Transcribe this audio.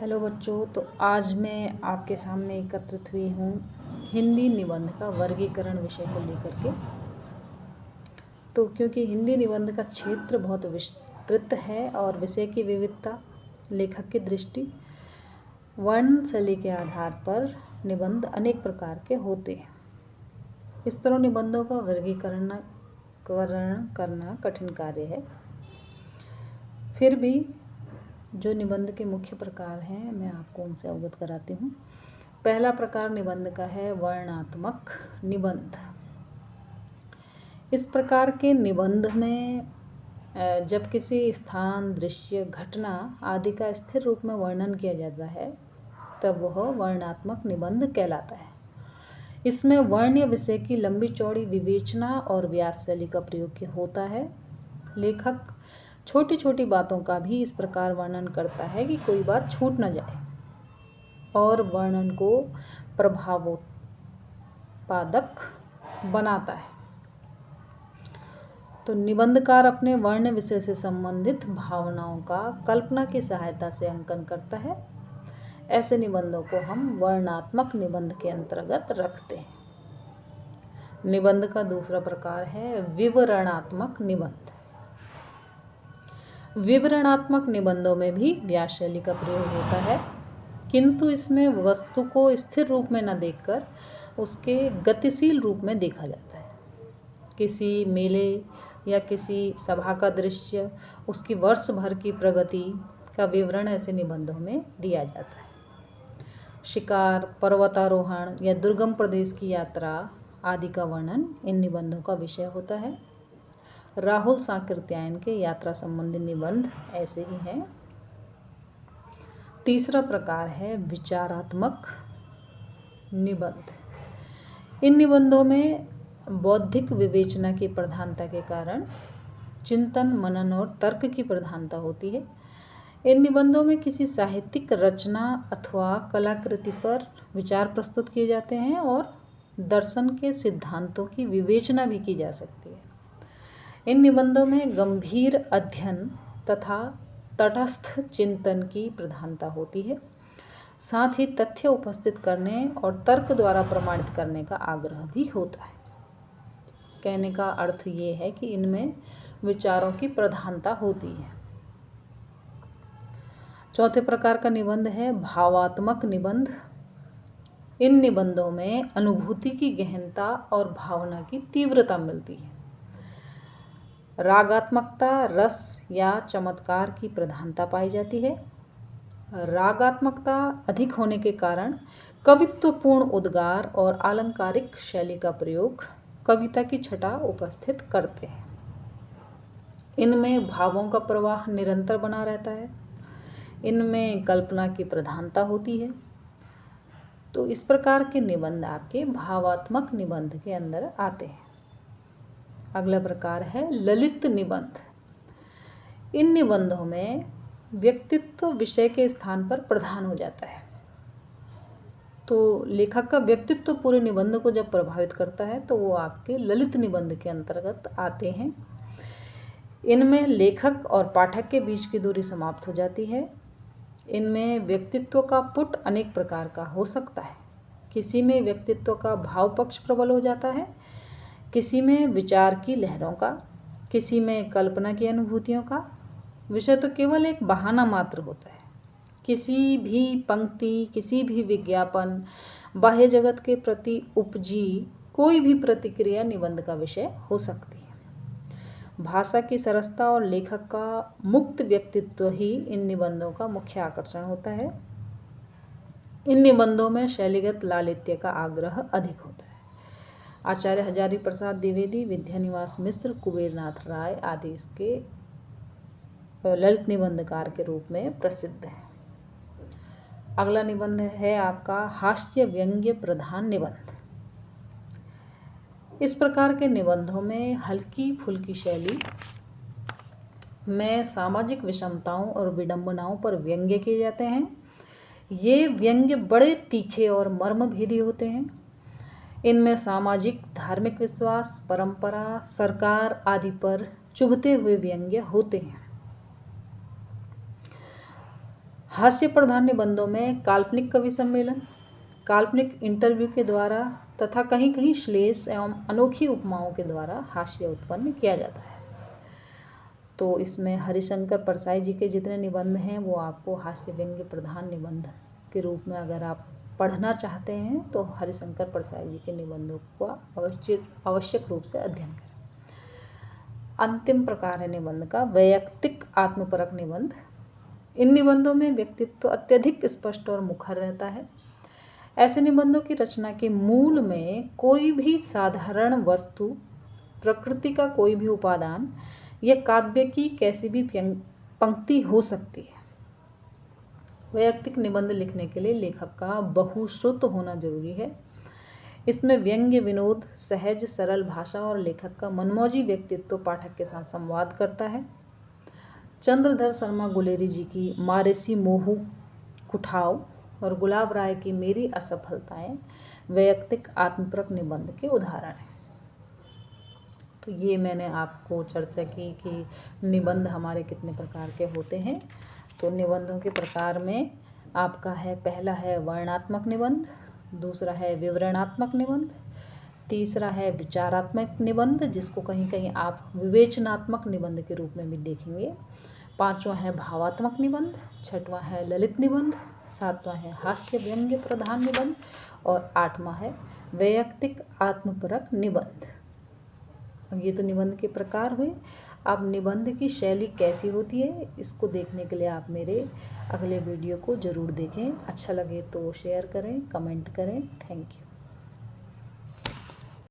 Hello बच्चों, तो आज मैं आपके सामने एकत्रित हुई हूँ हिंदी निबंध का वर्गीकरण विषय को लेकर के। तो क्योंकि हिंदी निबंध का क्षेत्र बहुत विस्तृत है और विषय की विविधता, लेखक की दृष्टि, वर्ण शैली के आधार पर निबंध अनेक प्रकार के होते हैं। इस तरह निबंधों का वर्गीकरण करना कठिन कार्य है। फिर भी जो निबंध के मुख्य प्रकार हैं मैं आपको उनसे अवगत कराती हूँ। पहला प्रकार निबंध का है वर्णनात्मक निबंध। इस प्रकार के निबंध में जब किसी स्थान, दृश्य, घटना आदि का स्थिर रूप में वर्णन किया जाता है तब वह वर्णनात्मक निबंध कहलाता है। इसमें वर्ण या विषय की लंबी चौड़ी विवेचना और व्यास शैली का प्रयोग होता है। लेखक छोटी छोटी बातों का भी इस प्रकार वर्णन करता है कि कोई बात छूट न जाए और वर्णन को प्रभावोत्पादक बनाता है। तो निबंधकार अपने वर्ण विषय से संबंधित भावनाओं का कल्पना की सहायता से अंकन करता है। ऐसे निबंधों को हम वर्णनात्मक निबंध के अंतर्गत रखते हैं। निबंध का दूसरा प्रकार है विवरणात्मक निबंध। विवरणात्मक निबंधों में भी व्यास शैली का प्रयोग होता है, किंतु इसमें वस्तु को स्थिर रूप में न देखकर उसके गतिशील रूप में देखा जाता है। किसी मेले या किसी सभा का दृश्य, उसकी वर्ष भर की प्रगति का विवरण ऐसे निबंधों में दिया जाता है। शिकार, पर्वतारोहण या दुर्गम प्रदेश की यात्रा आदि का वर्णन इन निबंधों का विषय होता है। राहुल साकृत्यायन के यात्रा संबंधी निबंध ऐसे ही हैं। तीसरा प्रकार है विचारात्मक निबंध। इन निबंधों में बौद्धिक विवेचना की प्रधानता के कारण चिंतन, मनन और तर्क की प्रधानता होती है। इन निबंधों में किसी साहित्यिक रचना अथवा कलाकृति पर विचार प्रस्तुत किए जाते हैं और दर्शन के सिद्धांतों की विवेचना भी की जा सकती है। इन निबंधों में गंभीर अध्ययन तथा तटस्थ चिंतन की प्रधानता होती है। साथ ही तथ्य उपस्थित करने और तर्क द्वारा प्रमाणित करने का आग्रह भी होता है। कहने का अर्थ ये है कि इनमें विचारों की प्रधानता होती है। चौथे प्रकार का निबंध है भावात्मक निबंध। इन निबंधों में अनुभूति की गहनता और भावना की तीव्रता मिलती है। रागात्मकता, रस या चमत्कार की प्रधानता पाई जाती है। रागात्मकता अधिक होने के कारण कवित्वपूर्ण उद्गार और आलंकारिक शैली का प्रयोग कविता की छटा उपस्थित करते हैं। इनमें भावों का प्रवाह निरंतर बना रहता है। इनमें कल्पना की प्रधानता होती है। तो इस प्रकार के निबंध आपके भावात्मक निबंध के अंदर आते हैं। अगला प्रकार है ललित निबंध। इन निबंधों में व्यक्तित्व विषय के स्थान पर प्रधान हो जाता है। तो लेखक का व्यक्तित्व पूरे निबंध को जब प्रभावित करता है तो वो आपके ललित निबंध के अंतर्गत आते हैं। इनमें लेखक और पाठक के बीच की दूरी समाप्त हो जाती है। इनमें व्यक्तित्व का पुट अनेक प्रकार का हो सकता है। किसी में व्यक्तित्व का भाव पक्ष प्रबल हो जाता है, किसी में विचार की लहरों का, किसी में कल्पना की अनुभूतियों का। विषय तो केवल एक बहाना मात्र होता है। किसी भी पंक्ति, किसी भी विज्ञापन, बाह्य जगत के प्रति उपजी कोई भी प्रतिक्रिया निबंध का विषय हो सकती है। भाषा की सरसता और लेखक का मुक्त व्यक्तित्व ही इन निबंधों का मुख्य आकर्षण होता है। इन निबंधों में शैलीगत लालित्य का आग्रह अधिक होता है। आचार्य हजारी प्रसाद द्विवेदी, विद्यानिवास मिश्र, कुबेरनाथ राय आदि इसके ललित निबंधकार के रूप में प्रसिद्ध हैं। अगला निबंध है आपका हास्य व्यंग्य प्रधान निबंध। इस प्रकार के निबंधों में हल्की फुल्की शैली में सामाजिक विषमताओं और विडंबनाओं पर व्यंग्य किए जाते हैं। ये व्यंग्य बड़े तीखे और मर्मभेदी होते हैं। इनमें सामाजिक, धार्मिक विश्वास, परंपरा, सरकार आदि पर चुभते हुए व्यंग्य होते हैं। हास्य प्रधान निबंधों में काल्पनिक कवि सम्मेलन, काल्पनिक इंटरव्यू के द्वारा तथा कहीं कहीं श्लेष एवं अनोखी उपमाओं के द्वारा हास्य उत्पन्न किया जाता है। तो इसमें हरिशंकर परसाई जी के जितने निबंध हैं वो आपको हास्य व्यंग्य प्रधान निबंध के रूप में अगर आप पढ़ना चाहते हैं तो हरिशंकर परसाई जी के निबंधों का आवश्यक रूप से अध्ययन करें। अंतिम प्रकार है निबंध का वैयक्तिक आत्मपरक निबंध। इन निबंधों में व्यक्तित्व अत्यधिक स्पष्ट और मुखर रहता है। ऐसे निबंधों की रचना के मूल में कोई भी साधारण वस्तु, प्रकृति का कोई भी उपादान या काव्य की कैसी भी पंक्ति हो सकती है। वैयक्तिक निबंध लिखने के लिए लेखक का बहुश्रुत होना जरूरी है। इसमें व्यंग्य, विनोद, सहज सरल भाषा और लेखक का मनमौजी व्यक्तित्व पाठक के साथ संवाद करता है। चंद्रधर शर्मा गुलेरी जी की मारेसी मोहू कुठाव और गुलाब राय की मेरी असफलताएं वैयक्तिक आत्मपरक निबंध के उदाहरण हैं। तो ये मैंने आपको चर्चा की कि निबंध हमारे कितने प्रकार के होते हैं। तो निबंधों के प्रकार में आपका है, पहला है वर्णनात्मक निबंध, दूसरा है विवरणात्मक निबंध, तीसरा है विचारात्मक निबंध जिसको कहीं कहीं आप विवेचनात्मक निबंध के रूप में भी देखेंगे, पांचवा है भावात्मक निबंध, छठवां है ललित निबंध, सातवां है हास्य व्यंग्य प्रधान निबंध और आठवां है वैयक्तिक आत्मपरक निबंध। अब ये तो निबंध के प्रकार हुए। अब निबंध की शैली कैसी होती है इसको देखने के लिए आप मेरे अगले वीडियो को ज़रूर देखें। अच्छा लगे तो शेयर करें, कमेंट करें। Thank you.